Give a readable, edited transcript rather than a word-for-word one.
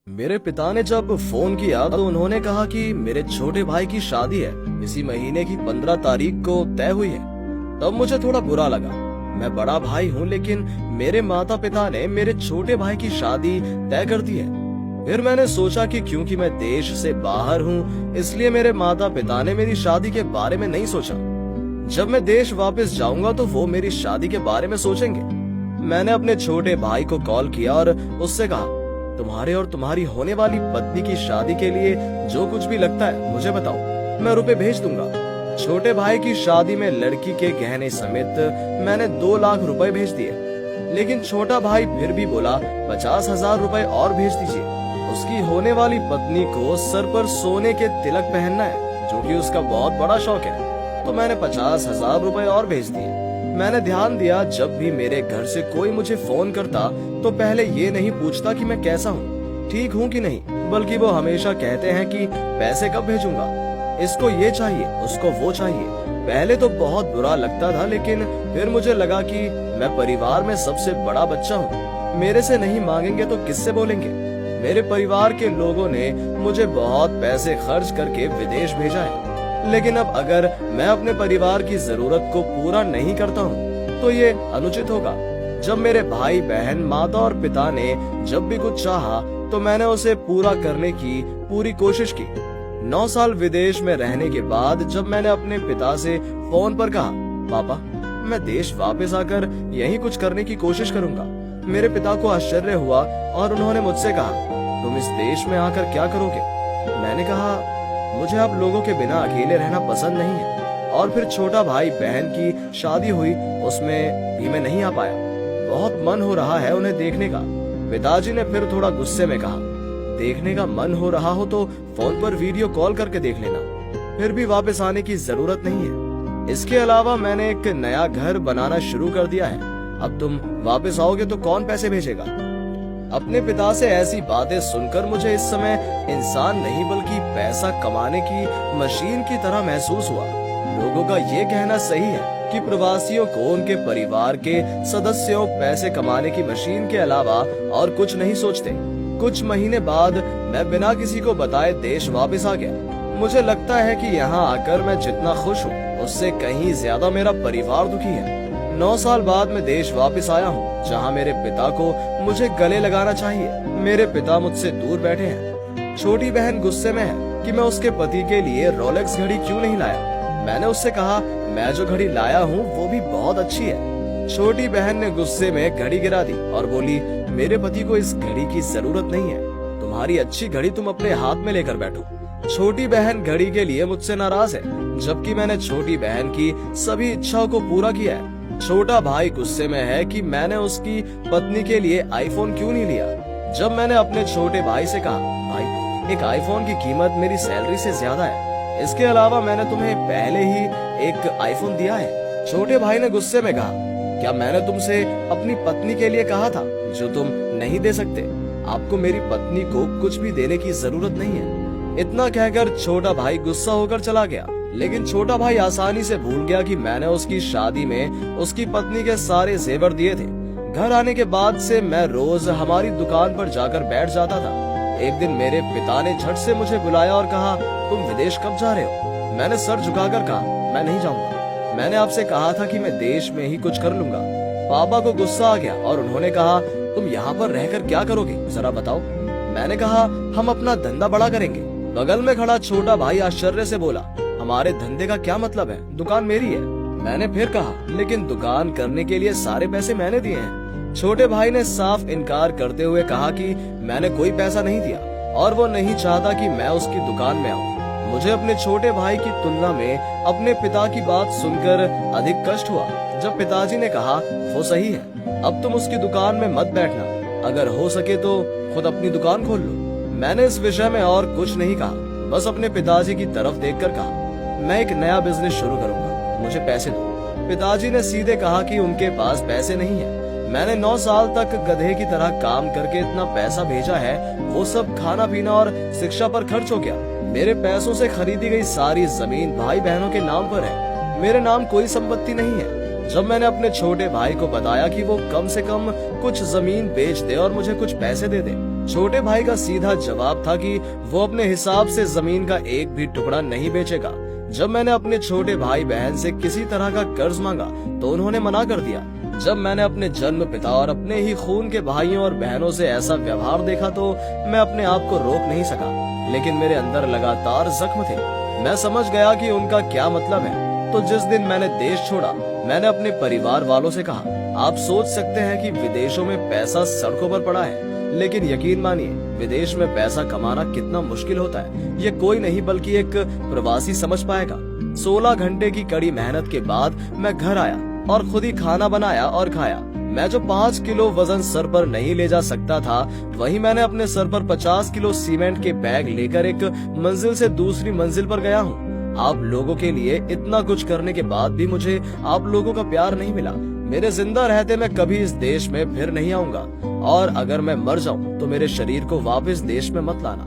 मेरे पिता ने जब फोन किया तो उन्होंने कहा कि मेरे छोटे भाई की शादी है, इसी महीने की 15 तारीख को तय हुई है। तब मुझे थोड़ा बुरा लगा। मैं बड़ा भाई हूँ, लेकिन मेरे माता पिता ने मेरे छोटे भाई की शादी तय कर दी है। फिर मैंने सोचा कि क्योंकि मैं देश से बाहर हूँ, इसलिए मेरे माता पिता ने मेरी शादी के बारे में नहीं सोचा। जब मैं देश वापस जाऊंगा तो वो मेरी शादी के बारे में सोचेंगे। मैंने अपने छोटे भाई को कॉल किया और उससे कहा, तुम्हारे और तुम्हारी होने वाली पत्नी की शादी के लिए जो कुछ भी लगता है मुझे बताओ, मैं रुपए भेज दूंगा। छोटे भाई की शादी में लड़की के गहने समेत मैंने 2 लाख रुपए भेज दिए, लेकिन छोटा भाई फिर भी बोला 50,000 रुपए और भेज दीजिए। उसकी होने वाली पत्नी को सर पर सोने के तिलक पहनना है, जो कि उसका बहुत बड़ा शौक है। तो मैंने 50,000 रुपए और भेज दिए। मैंने ध्यान दिया, जब भी मेरे घर से कोई मुझे फोन करता तो पहले ये नहीं पूछता कि मैं कैसा हूँ, ठीक हूँ कि नहीं, बल्कि वो हमेशा कहते हैं कि पैसे कब भेजूंगा, इसको ये चाहिए, उसको वो चाहिए। पहले तो बहुत बुरा लगता था, लेकिन फिर मुझे लगा कि मैं परिवार में सबसे बड़ा बच्चा हूँ, मेरे से नहीं मांगेंगे तो किससे बोलेंगे। मेरे परिवार के लोगों ने मुझे बहुत पैसे खर्च करके विदेश भेजा है, लेकिन अब अगर मैं अपने परिवार की जरूरत को पूरा नहीं करता हूँ तो ये अनुचित होगा। जब मेरे भाई बहन, माता और पिता ने जब भी कुछ चाहा तो मैंने उसे पूरा करने की पूरी कोशिश की। 9 साल विदेश में रहने के बाद जब मैंने अपने पिता से फोन पर कहा, पापा मैं देश वापस आकर यही कुछ करने की कोशिश करूंगा, मेरे पिता को आश्चर्य हुआ और उन्होंने मुझसे कहा, तुम इस देश में आकर क्या करोगे? मैंने कहा, मुझे आप लोगों के बिना अकेले रहना पसंद नहीं है। और फिर छोटा भाई बहन की शादी हुई, उसमें भी मैं नहीं आ पाया। बहुत मन हो रहा है उन्हें देखने का। पिताजी ने फिर थोड़ा गुस्से में कहा, देखने का मन हो रहा हो तो फोन पर वीडियो कॉल करके देख लेना, फिर भी वापस आने की जरूरत नहीं है। इसके अलावा मैंने एक नया घर बनाना शुरू कर दिया है, अब तुम वापस आओगे तो कौन पैसे भेजेगा? अपने पिता से ऐसी बातें सुनकर मुझे इस समय इंसान नहीं बल्कि पैसा कमाने की मशीन की तरह महसूस हुआ। लोगों का ये कहना सही है कि प्रवासियों को उनके परिवार के सदस्यों पैसे कमाने की मशीन के अलावा और कुछ नहीं सोचते। कुछ महीने बाद मैं बिना किसी को बताए देश वापस आ गया। मुझे लगता है कि यहाँ आकर मैं जितना खुश हूँ, उससे कहीं ज्यादा मेरा परिवार दुखी है। 9 साल बाद मैं देश वापस आया हूँ, जहाँ मेरे पिता को मुझे गले लगाना चाहिए। मेरे पिता मुझसे दूर बैठे हैं। छोटी बहन गुस्से में है कि मैं उसके पति के लिए रोलेक्स घड़ी क्यों नहीं लाया। मैंने उससे कहा, मैं जो घड़ी लाया हूँ वो भी बहुत अच्छी है। छोटी बहन ने गुस्से में घड़ी गिरा दी और बोली, मेरे पति को इस घड़ी की जरूरत नहीं है, तुम्हारी अच्छी घड़ी तुम अपने हाथ में लेकर बैठो। छोटी बहन घड़ी के लिए मुझसे नाराज है, जबकि मैंने छोटी बहन की सभी इच्छाओं को पूरा किया है। छोटा भाई गुस्से में है कि मैंने उसकी पत्नी के लिए आईफोन क्यों नहीं लिया। जब मैंने अपने छोटे भाई से कहा, भाई एक आईफोन की कीमत मेरी सैलरी से ज्यादा है, इसके अलावा मैंने तुम्हें पहले ही एक आईफोन दिया है। छोटे भाई ने गुस्से में कहा, क्या मैंने तुमसे अपनी पत्नी के लिए कहा था जो तुम नहीं दे सकते? आपको मेरी पत्नी को कुछ भी देने की जरूरत नहीं है। इतना कहकर छोटा भाई गुस्सा होकर चला गया, लेकिन छोटा भाई आसानी से भूल गया कि मैंने उसकी शादी में उसकी पत्नी के सारे जेवर दिए थे। घर आने के बाद से मैं रोज हमारी दुकान पर जाकर बैठ जाता था। एक दिन मेरे पिता ने झट से मुझे बुलाया और कहा, तुम विदेश कब जा रहे हो? मैंने सर झुकाकर कहा, मैं नहीं जाऊंगा। मैंने आपसे कहा था कि मैं देश में ही कुछ कर लूंगा। पापा को गुस्सा आ गया और उन्होंने कहा, तुम यहाँ पर रहकर क्या करोगे, जरा बताओ। मैंने कहा, हम अपना धंधा बड़ा करेंगे। बगल में खड़ा छोटा भाई आश्चर्य से बोला, हमारे धंधे का क्या मतलब है? दुकान मेरी है। मैंने फिर कहा, लेकिन दुकान करने के लिए सारे पैसे मैंने दिए हैं। छोटे भाई ने साफ इनकार करते हुए कहा कि मैंने कोई पैसा नहीं दिया और वो नहीं चाहता कि मैं उसकी दुकान में आऊँ। मुझे अपने छोटे भाई की तुलना में अपने पिता की बात सुनकर अधिक कष्ट हुआ। जब पिताजी ने कहा, वो सही है, अब तुम उसकी दुकान में मत बैठना, अगर हो सके तो खुद अपनी दुकान खोल लो। मैंने इस विषय में और कुछ नहीं कहा, बस अपने पिताजी की तरफ देखकर कहा, मैं एक नया बिजनेस शुरू करूंगा, मुझे पैसे दो। पिताजी ने सीधे कहा कि उनके पास पैसे नहीं है। मैंने 9 साल तक गधे की तरह काम करके इतना पैसा भेजा है, वो सब खाना पीना और शिक्षा पर खर्च हो गया। मेरे पैसों से खरीदी गई सारी जमीन भाई बहनों के नाम पर है, मेरे नाम कोई संपत्ति नहीं है। जब मैंने अपने छोटे भाई को बताया कि वो कम से कम कुछ जमीन बेच दे और मुझे कुछ पैसे दे दे, छोटे भाई का सीधा जवाब था कि वो अपने हिसाब से जमीन का एक भी टुकड़ा नहीं बेचेगा। जब मैंने अपने छोटे भाई बहन से किसी तरह का कर्ज मांगा तो उन्होंने मना कर दिया। जब मैंने अपने जन्म पिता और अपने ही खून के भाइयों और बहनों से ऐसा व्यवहार देखा तो मैं अपने आप को रोक नहीं सका, लेकिन मेरे अंदर लगातार जख्म थे। मैं समझ गया कि उनका क्या मतलब है। तो जिस दिन मैंने देश छोड़ा, मैंने अपने परिवार वालों से कहा, आप सोच सकते हैं कि विदेशों में पैसा सड़कों पर पड़ा है, लेकिन यकीन मानिए विदेश में पैसा कमाना कितना मुश्किल होता है ये कोई नहीं बल्कि एक प्रवासी समझ पाएगा। 16 घंटे की कड़ी मेहनत के बाद मैं घर आया और खुद ही खाना बनाया और खाया। मैं जो 5 किलो वजन सर पर नहीं ले जा सकता था, वही मैंने अपने सर पर 50 किलो सीमेंट के बैग लेकर एक मंजिल से दूसरी मंजिल पर गया हूँ। आप लोगों के लिए इतना कुछ करने के बाद भी मुझे आप लोगों का प्यार नहीं मिला। मेरे जिंदा रहते मैं कभी इस देश में फिर नहीं आऊंगा, और अगर मैं मर जाऊं तो मेरे शरीर को वापस देश में मत लाना।